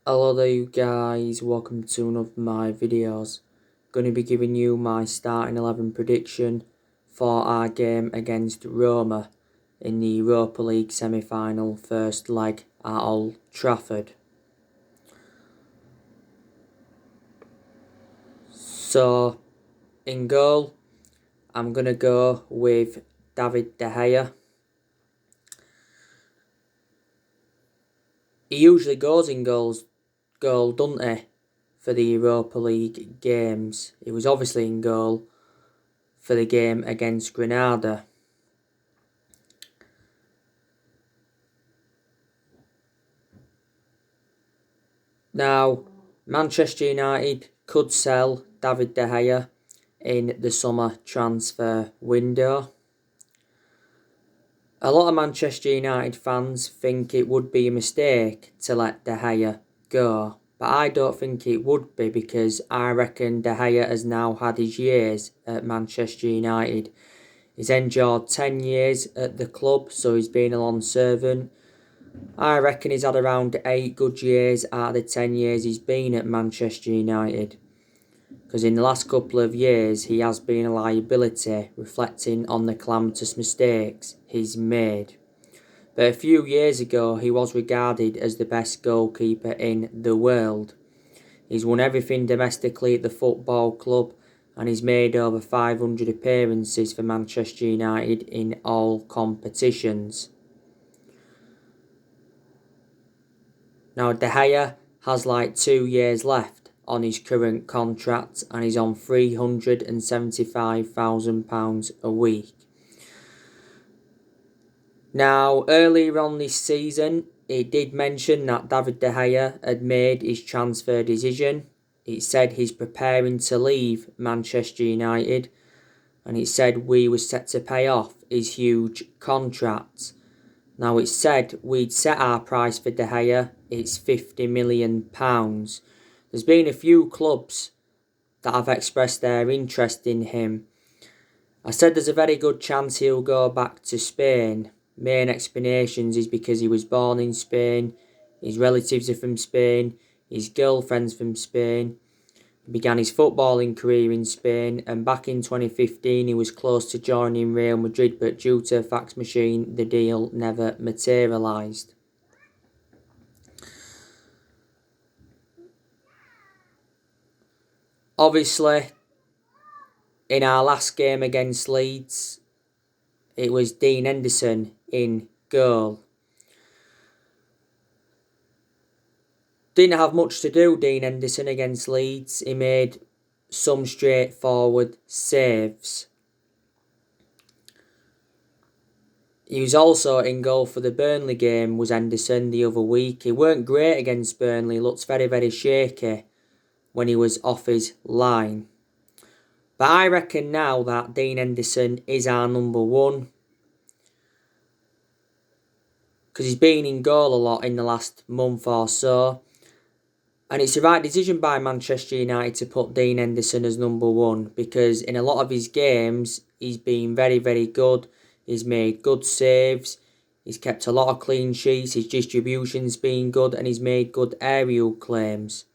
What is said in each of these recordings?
Hello there you guys, welcome to one of my videos. Going to be giving you my starting 11 prediction for our game against Roma in the Europa League semi-final first leg at Old Trafford. So, in goal, I'm going to go with David De Gea. He usually goes in goal, doesn't he, for the Europa League games. He was obviously in goal for the game against Granada. Now, Manchester United could sell David De Gea in the summer transfer window. A lot of Manchester United fans think it would be a mistake to let De Gea go, but I don't think it would be, because I reckon De Gea has now had his years at Manchester United. He's endured 10 years at the club, so he's been a long servant. I reckon he's had around 8 good years out of the 10 years he's been at Manchester United. Because in the last couple of years he has been a liability, reflecting on the calamitous mistakes he's made. But a few years ago he was regarded as the best goalkeeper in the world. He's won everything domestically at the football club, and he's made over 500 appearances for Manchester United in all competitions. Now, De Gea has like 2 years left on his current contract, and he's on £375,000 a week. Now, earlier on this season, it did mention that David De Gea had made his transfer decision. It said he's preparing to leave Manchester United, and it said we were set to pay off his huge contract. Now, it said we'd set our price for De Gea, it's £50 million. There's been a few clubs that have expressed their interest in him. I said there's a very good chance he'll go back to Spain. Main explanations is because he was born in Spain, his relatives are from Spain, his girlfriend's from Spain. He began his footballing career in Spain, and back in 2015 he was close to joining Real Madrid, but due to a fax machine the deal never materialised. Obviously, in our last game against Leeds, it was Dean Henderson in goal. Didn't have much to do, Dean Henderson, against Leeds. He made some straightforward saves. He was also in goal for the Burnley game, was Henderson, the other week. He weren't great against Burnley, looked very, very shaky when he was off his line. But I reckon now that Dean Henderson is our number one, because he's been in goal a lot in the last month or so. And it's the right decision by Manchester United to put Dean Henderson as number one, because in a lot of his games he's been very, very good. He's made good saves, he's kept a lot of clean sheets, his distribution's been good, and he's made good aerial claims.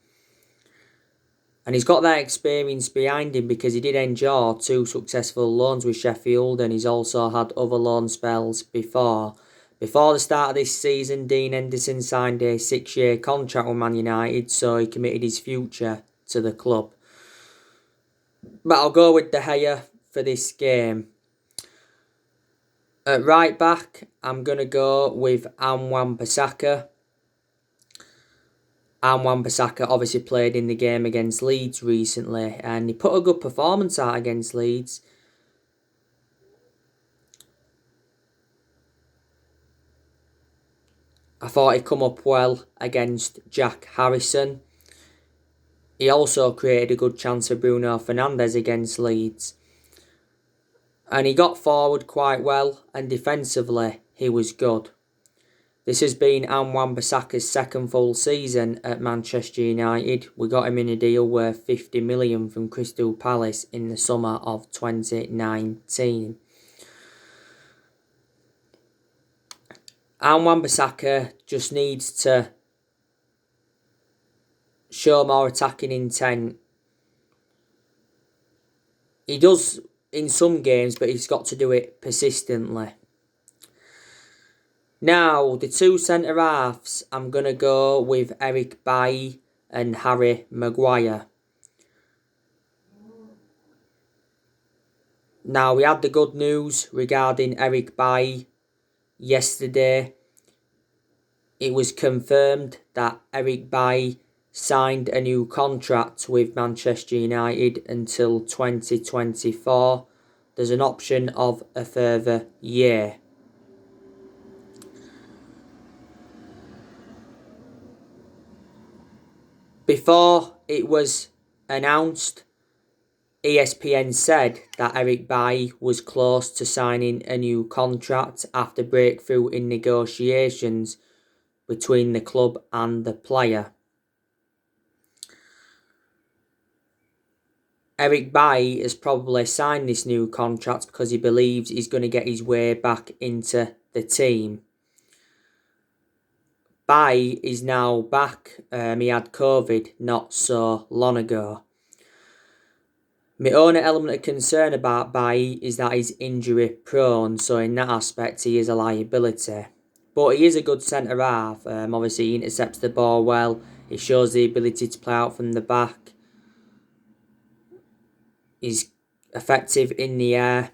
And he's got that experience behind him, because he did endure 2 successful loans with Sheffield, and he's also had other loan spells before. Before the start of this season, Dean Henderson signed a 6-year contract with Man United, so he committed his future to the club. But I'll go with De Gea for this game. At right back, I'm going to go with Wan-Bissaka. Wan-Bissaka obviously played in the game against Leeds recently, and he put a good performance out against Leeds. I thought he'd come up well against Jack Harrison. He also created a good chance for Bruno Fernandes against Leeds. And he got forward quite well, and defensively he was good. This has been Wan-Bissaka's second full season at Manchester United. We got him in a deal worth £50 million from Crystal Palace in the summer of 2019. Wan-Bissaka just needs to show more attacking intent. He does in some games, but he's got to do it persistently. Now, the two centre-halves, I'm going to go with Eric Bailly and Harry Maguire. Now, we had the good news regarding Eric Bailly yesterday. It was confirmed that Eric Bailly signed a new contract with Manchester United until 2024. There's an option of a further year. Before it was announced, ESPN said that Eric Bailly was close to signing a new contract after breakthrough in negotiations between the club and the player. Eric Bailly has probably signed this new contract because he believes he's going to get his way back into the team. Bailly is now back. He had COVID not so long ago. My only element of concern about Bailly is that he's injury prone, so in that aspect he is a liability. But he is a good centre-half. Obviously he intercepts the ball well, he shows the ability to play out from the back. He's effective in the air.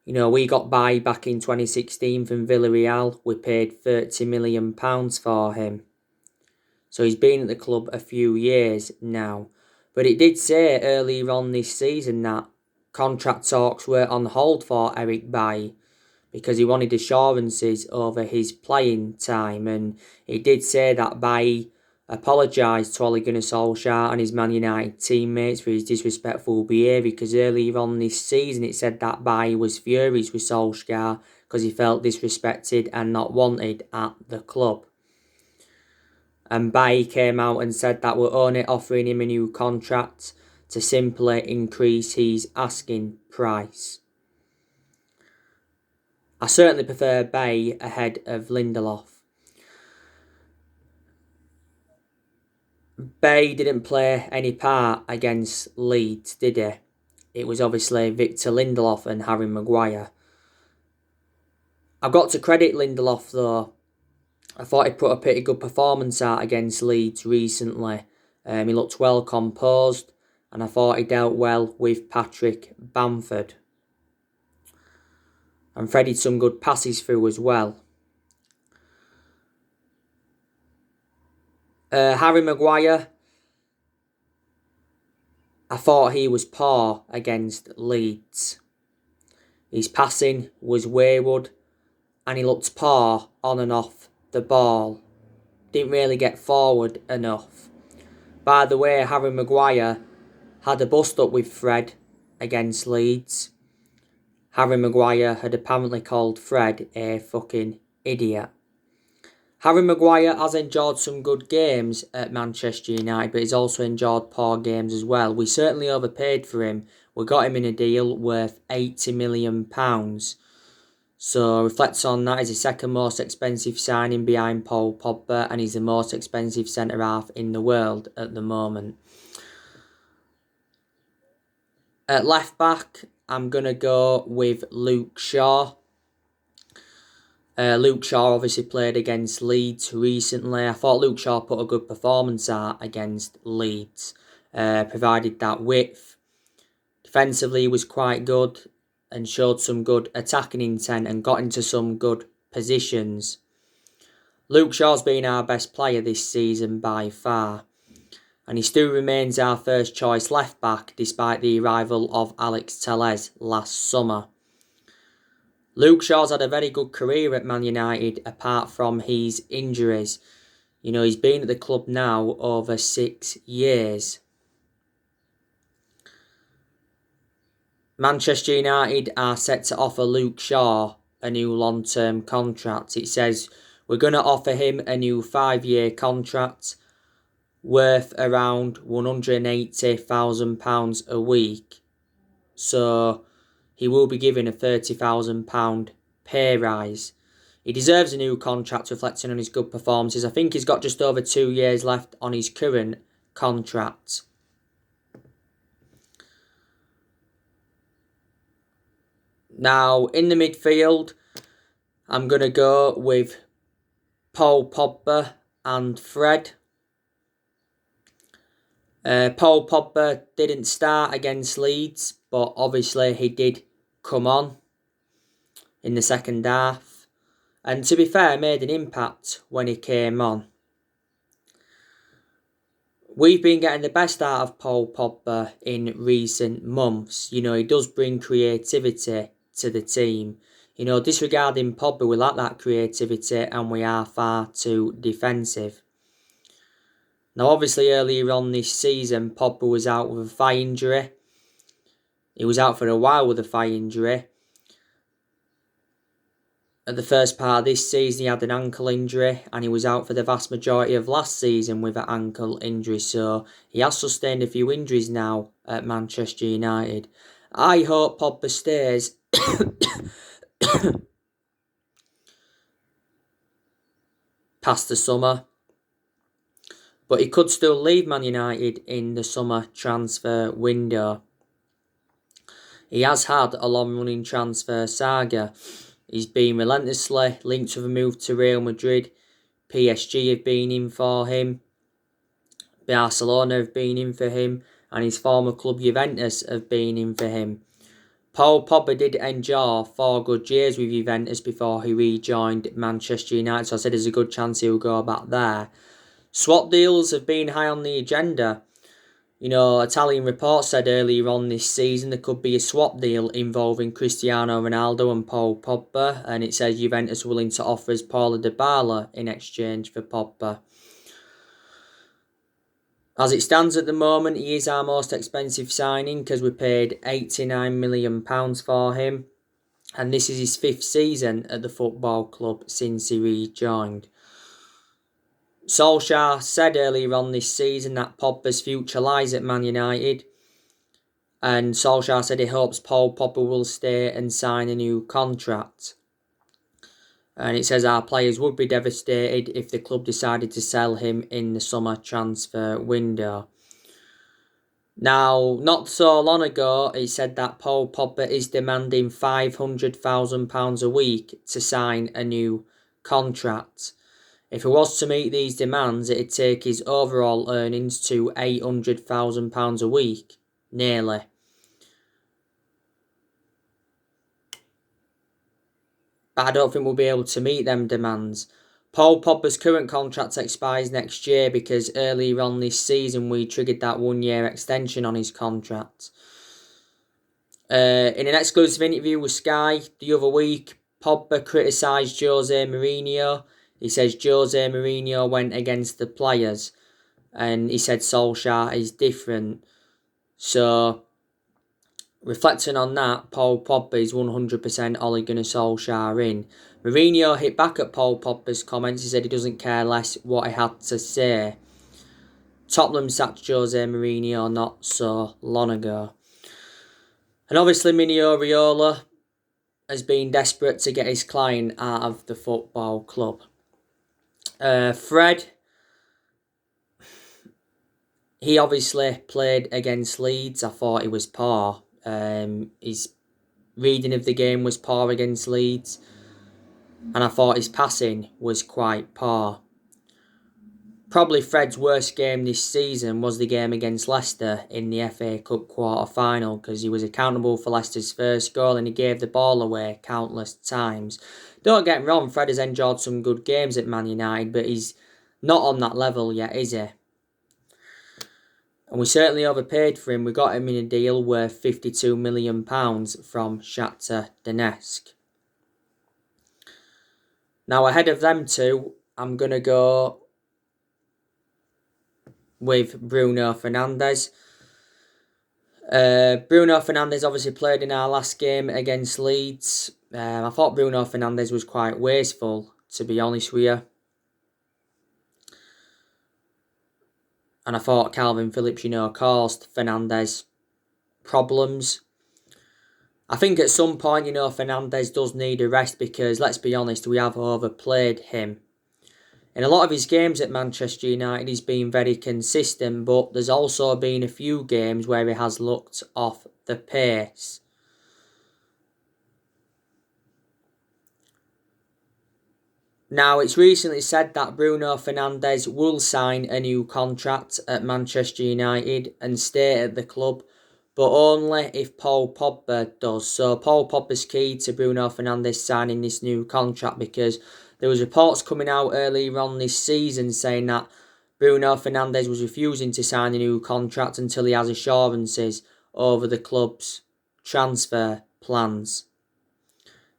You know, we got Bailly back in 2016 from Villarreal. We paid £30 million for him. So he's been at the club a few years now. But it did say earlier on this season that contract talks were on hold for Eric Bailly because he wanted assurances over his playing time. And it did say that Bailly apologised to Ole Gunnar Solskjaer and his Man United teammates for his disrespectful behaviour, because earlier on this season it said that Bailly was furious with Solskjaer because he felt disrespected and not wanted at the club. And Bailly came out and said that we're only offering him a new contract to simply increase his asking price. I certainly prefer Bailly ahead of Lindelof. Bailly didn't play any part against Leeds, did he? It was obviously Victor Lindelof and Harry Maguire. I've got to credit Lindelof though. I thought he put a pretty good performance out against Leeds recently. He looked well composed and I thought he dealt well with Patrick Bamford. And threaded some good passes through as well. Harry Maguire, I thought he was poor against Leeds. His passing was wayward and he looked poor on and off the ball. Didn't really get forward enough. By the way, Harry Maguire had a bust-up with Fred against Leeds. Harry Maguire had apparently called Fred a fucking idiot. Harry Maguire has enjoyed some good games at Manchester United, but he's also enjoyed poor games as well. We certainly overpaid for him. We got him in a deal worth £80 million. So reflects on that, he's the second most expensive signing behind Paul Pogba, and he's the most expensive centre-half in the world at the moment. At left-back, I'm going to go with Luke Shaw. Luke Shaw obviously played against Leeds recently. I thought Luke Shaw put a good performance out against Leeds. Provided that width. Defensively he was quite good and showed some good attacking intent and got into some good positions. Luke Shaw's been our best player this season by far. And he still remains our first choice left back despite the arrival of Alex Telles last summer. Luke Shaw's had a very good career at Man United apart from his injuries. You know, he's been at the club now over 6 years. Manchester United are set to offer Luke Shaw a new long-term contract. It says we're going to offer him a new 5-year contract worth around £180,000 a week. So he will be given a £30,000 pay rise. He deserves a new contract reflecting on his good performances. I think he's got just over 2 years left on his current contract. Now, in the midfield, I'm going to go with Paul Pogba and Fred. Paul Pogba didn't start against Leeds, but obviously he did come on in the second half. And to be fair, made an impact when he came on. We've been getting the best out of Paul Pogba in recent months. You know, he does bring creativity to the team. You know, disregarding Pogba, we lack that creativity and we are far too defensive. Now, obviously, earlier on this season, Pogba was out with a thigh injury. He was out for a while with a thigh injury. At the first part of this season, he had an ankle injury and he was out for the vast majority of last season with an ankle injury. So he has sustained a few injuries now at Manchester United. I hope Pogba stays past the summer. But he could still leave Man United in the summer transfer window. He has had a long-running transfer saga. He's been relentlessly linked with a move to Real Madrid. PSG have been in for him. Barcelona have been in for him. And his former club Juventus have been in for him. Paul Pogba did endure 4 good years with Juventus before he rejoined Manchester United. So I said there's a good chance he'll go back there. Swap deals have been high on the agenda. You know, Italian reports said earlier on this season there could be a swap deal involving Cristiano Ronaldo and Paul Pogba, and it says Juventus are willing to offer us Paulo Dybala in exchange for Pogba. As it stands at the moment, he is our most expensive signing because we paid £89 million for him, and this is his 5th season at the football club since he rejoined. Solskjaer said earlier on this season that Pogba's future lies at Man United. And Solskjaer said he hopes Paul Pogba will stay and sign a new contract. And it says our players would be devastated if the club decided to sell him in the summer transfer window. Now, not so long ago, it said that Paul Pogba is demanding £500,000 a week to sign a new contract. If he was to meet these demands, it'd take his overall earnings to £800,000 a week, nearly. But I don't think we'll be able to meet them demands. Paul Pogba's current contract expires next year because earlier on this season we triggered that 1-year extension on his contract. In an exclusive interview with Sky the other week, Pogba criticised Jose Mourinho. He says Jose Mourinho went against the players and he said Solskjaer is different. So, reflecting on that, Paul Pogba is 100% Ole Gunnar Solskjaer in. Mourinho hit back at Paul Pogba's comments. He said he doesn't care less what he had to say. Tottenham sacked Jose Mourinho not so long ago. And obviously Mini Oriola has been desperate to get his client out of the football club. Fred, he obviously played against Leeds. I thought he was poor. His reading of the game was poor against Leeds. And I thought his passing was quite poor. Probably Fred's worst game this season was the game against Leicester in the FA Cup quarter-final because he was accountable for Leicester's first goal and he gave the ball away countless times. Don't get me wrong, Fred has enjoyed some good games at Man United, but he's not on that level yet, is he? And we certainly overpaid for him. We got him in a deal worth £52 million from Shakhtar Donetsk. Now, ahead of them two, I'm going to go with Bruno Fernandes. Bruno Fernandes obviously played in our last game against Leeds. I thought Bruno Fernandes was quite wasteful, to be honest with you. And I thought Calvin Phillips, caused Fernandes problems. I think at some point, Fernandes does need a rest because, let's be honest, we have overplayed him. In a lot of his games at Manchester United, he's been very consistent, but there's also been a few games where he has looked off the pace. Now, it's recently said that Bruno Fernandes will sign a new contract at Manchester United and stay at the club, but only if Paul Pogba does. So Paul Pogba's key to Bruno Fernandes signing this new contract because there was reports coming out earlier on this season saying that Bruno Fernandes was refusing to sign a new contract until he has assurances over the club's transfer plans.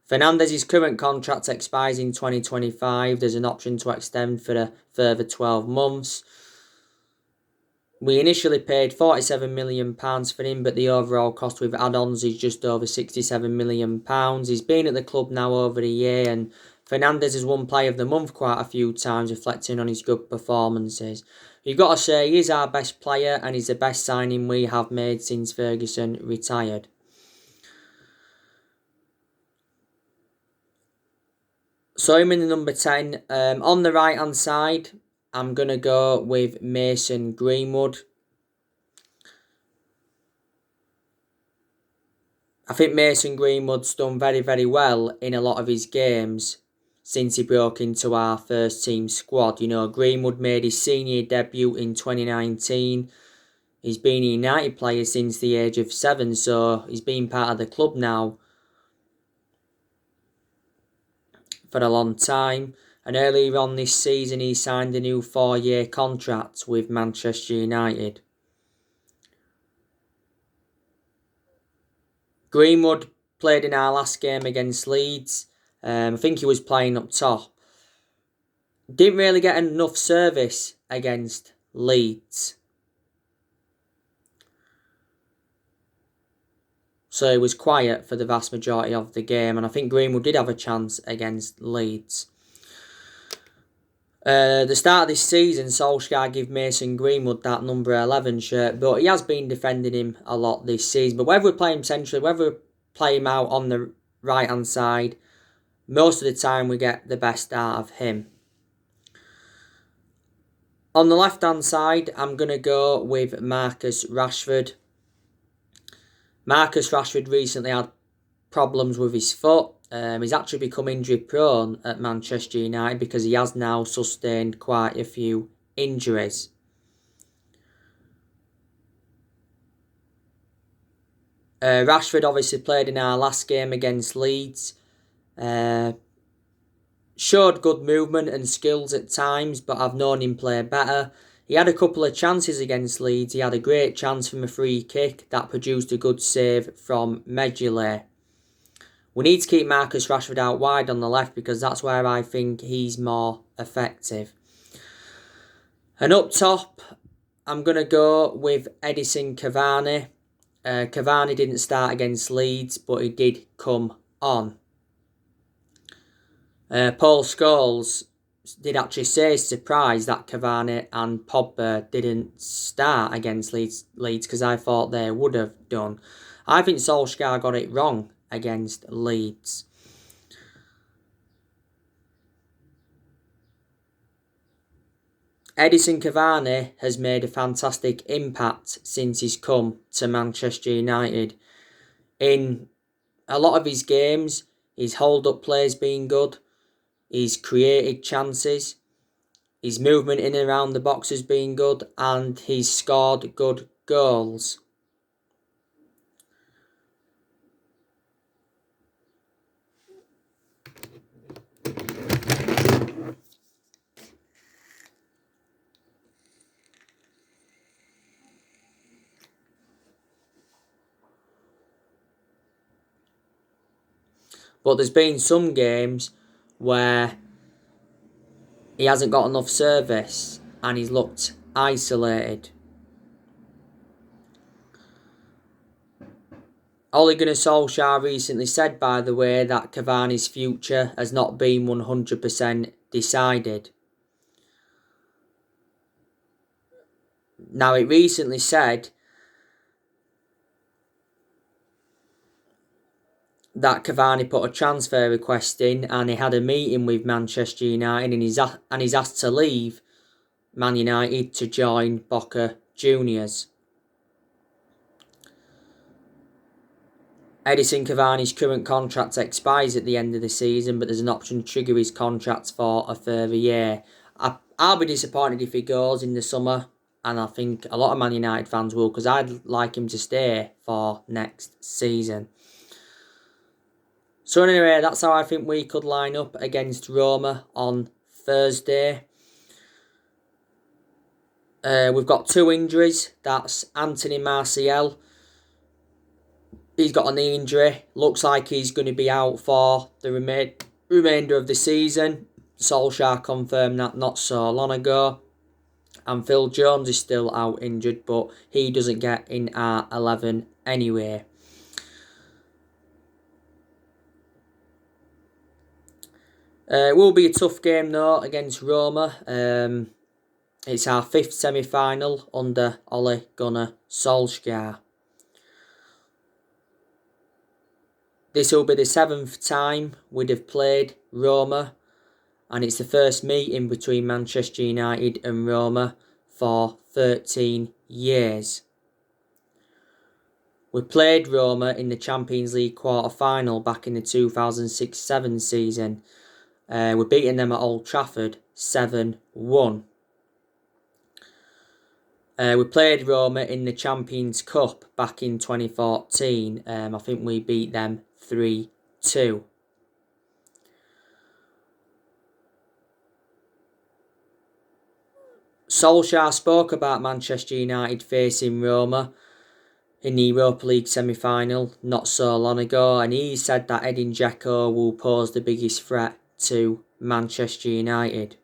Fernandes' current contract expires in 2025. There's an option to extend for a further 12 months. We initially paid £47 million for him, but the overall cost with add-ons is just over £67 million. He's been at the club now over a year, and Fernandes has won Player of the Month quite a few times, reflecting on his good performances. You've got to say, he is our best player, and he's the best signing we have made since Ferguson retired. So I'm in the number 10. On the right-hand side, I'm going to go with Mason Greenwood. I think Mason Greenwood's done very, very well in a lot of his games since he broke into our first team squad. Greenwood made his senior debut in 2019. He's been a United player since the age of 7, so he's been part of the club now for a long time. And earlier on this season, he signed a new 4-year contract with Manchester United. Greenwood played in our last game against Leeds. I think he was playing up top. Didn't really get enough service against Leeds. So he was quiet for the vast majority of the game. And I think Greenwood did have a chance against Leeds. The start of this season, Solskjaer gave Mason Greenwood that number 11 shirt, but he has been defending him a lot this season. But whether we play him centrally, whether we play him out on the right-hand side, most of the time we get the best out of him. On the left-hand side, I'm going to go with Marcus Rashford. Marcus Rashford recently had problems with his foot. He's actually become injury prone at Manchester United because he has now sustained quite a few injuries. Rashford obviously played in our last game against Leeds. Showed good movement and skills at times, but I've known him play better. He had a couple of chances against Leeds. He had a great chance from a free kick that produced a good save from Medjugorje. We need to keep Marcus Rashford out wide on the left because that's where I think he's more effective. And up top, I'm going to go with Edinson Cavani. Cavani didn't start against Leeds, but he did come on. Paul Scholes did actually say he's surprised that Cavani and Pogba didn't start against Leeds because I thought they would have done. I think Solskjaer got it wrong against Leeds. Edinson Cavani has made a fantastic impact since he's come to Manchester United. In a lot of his games, his hold-up play has been good. He's created chances. His movement in and around the box has been good. And he's scored good goals. But there's been some games where he hasn't got enough service and he's looked isolated. Ole Gunnar Solskjaer recently said, by the way, that Cavani's future has not been 100% decided. Now, it recently said that Cavani put a transfer request in, and he had a meeting with Manchester United, and he's asked to leave Man United to join Boca Juniors. Edison Cavani's current contract expires at the end of the season, but there's an option to trigger his contract for a further year. I'll be disappointed if he goes in the summer, and I think a lot of Man United fans will, because I'd like him to stay for next season. So anyway, that's how I think we could line up against Roma on Thursday. We've got 2 injuries. That's Anthony Martial. He's got a knee injury. Looks like he's going to be out for the remainder of the season. Solskjaer confirmed that not so long ago. And Phil Jones is still out injured, but he doesn't get in our 11 anyway. It will be a tough game though against Roma. It's our 5th semi-final under Ole Gunnar Solskjaer. This will be the 7th time we'd have played Roma, and it's the first meeting between Manchester United and Roma for 13 years. We played Roma in the Champions League quarter-final back in the 2006-07 season. We're beating them at Old Trafford 7-1. We played Roma in the Champions Cup back in 2014. I think we beat them 3-2. Solskjaer spoke about Manchester United facing Roma in the Europa League semi-final not so long ago, and he said that Edin Dzeko will pose the biggest threat to Manchester United.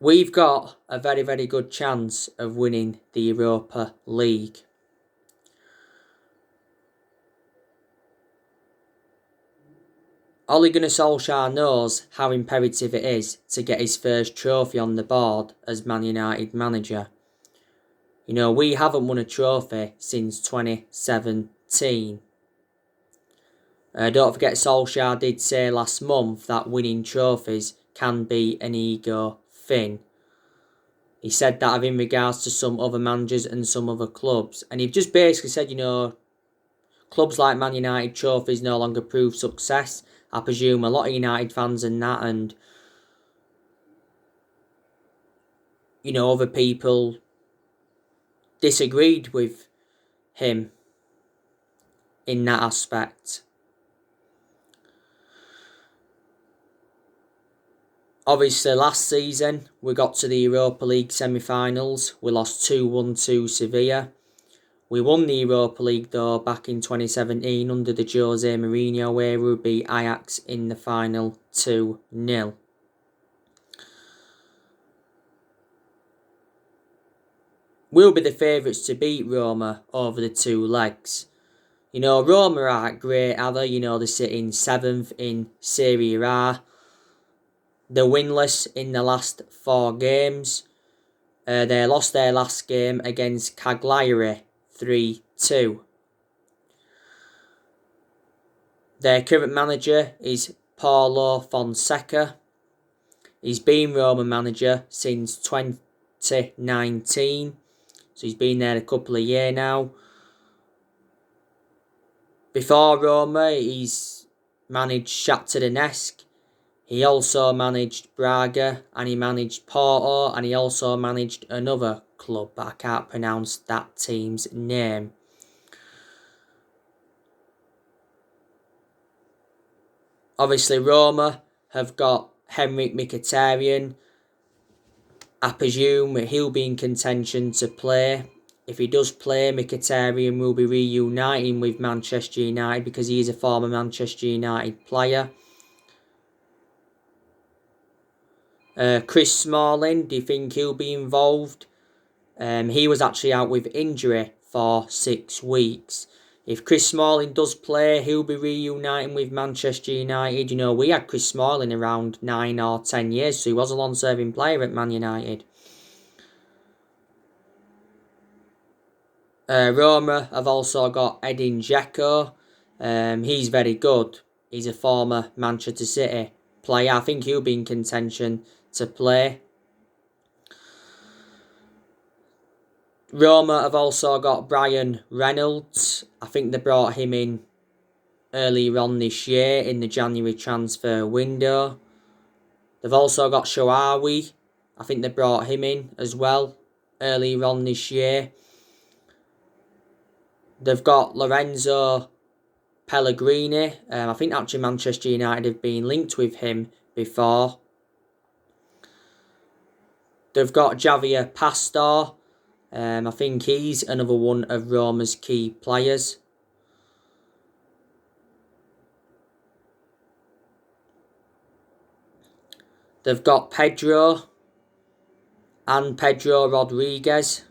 We've got a very, very good chance of winning the Europa League. Ole Gunnar Solskjaer knows how imperative it is to get his first trophy on the board as Man United manager. You know, we haven't won a trophy since 2017. Don't forget, Solskjaer did say last month that winning trophies can be an ego thing. He said that in regards to some other managers and some other clubs. And he just basically said, you know, clubs like Man United, trophies no longer prove success. I presume a lot of United fans and that, and, you know, other people disagreed with him in that aspect. Obviously, last season, we got to the Europa League semi-finals. We lost 2-1 to Sevilla. We won the Europa League, though, back in 2017 under the Jose Mourinho, where we beat Ajax in the final 2-0. We'll be the favourites to beat Roma over the 2 legs. You know, Roma aren't great, are they? You know, they're sitting 7th in Serie A. They're winless in the last 4 games. They lost their last game against Cagliari 3-2. Their current manager is Paulo Fonseca. He's been Roma manager since 2019. So he's been there a couple of years now. Before Roma, he's managed Shakhtar Donetsk. He also managed Braga, and he managed Porto, and he also managed another club, but I can't pronounce that team's name. Obviously, Roma have got Henrik Mkhitaryan. I presume he'll be in contention to play. If he does play, Mkhitaryan will be reuniting with Manchester United because he is a former Manchester United player. Chris Smalling, do you think he'll be involved? He was actually out with injury for 6 weeks. If Chris Smalling does play, he'll be reuniting with Manchester United. You know, we had Chris Smalling around 9 or 10 years, so he was a long-serving player at Man United. Roma have also got Edin Dzeko. He's very good. He's a former Manchester City player. I think he'll be in contention to play. Roma have also got Brian Reynolds. I think they brought him in earlier on this year in the January transfer window. They've also got Shaarawy. I think they brought him in as well earlier on this year. They've got Lorenzo Pellegrini. I think actually Manchester United have been linked with him before. They've got Javier Pastor. I think he's another one of Roma's key players. They've got Pedro and Pedro Rodriguez.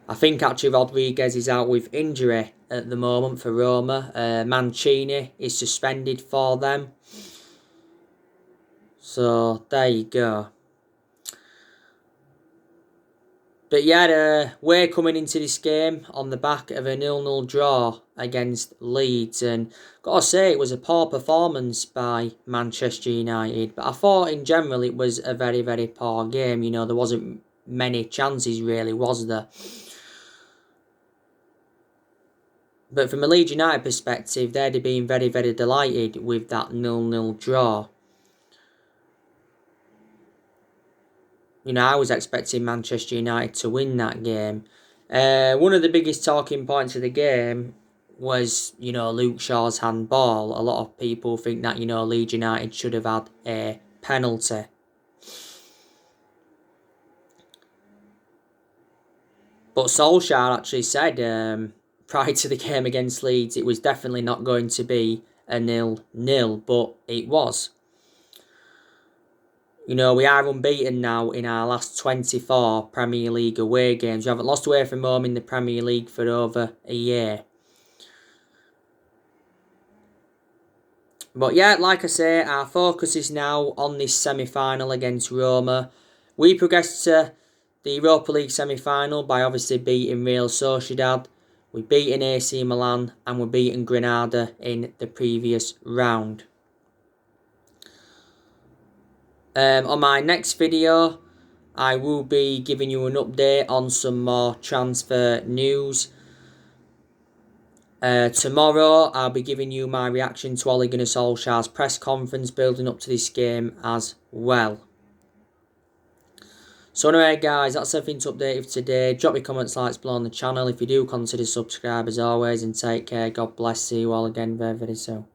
I think actually Rodriguez is out with injury at the moment for Roma. Mancini is suspended for them. So there you go. But yeah, we're coming into this game on the back of a 0-0 draw against Leeds. And got to say, it was a poor performance by Manchester United. But I thought in general it was a very, very poor game. You know, there wasn't many chances really, was there? But from a Leeds United perspective, they'd have been very, very delighted with that 0-0 draw. You know, I was expecting Manchester United to win that game. One of the biggest talking points of the game was, you know, Luke Shaw's handball. A lot of people think that, you know, Leeds United should have had a penalty. But Solskjaer actually said prior to the game against Leeds, it was definitely not going to be a 0-0, but it was. You know, we are unbeaten now in our last 24 Premier League away games. We haven't lost away from home in the Premier League for over a year. But yeah, like I say, our focus is now on this semi-final against Roma. We progressed to the Europa League semi-final by obviously beating Real Sociedad. We beaten AC Milan and we beaten Granada in the previous round. On my next video, I will be giving you an update on some more transfer news. Tomorrow, I'll be giving you my reaction to Ole Gunnar Solskjaer's press conference building up to this game as well. So anyway guys, that's everything to update you for today. Drop your comments, likes below on the channel. If you do, consider subscribe as always, and take care. God bless. See you all again very, very soon.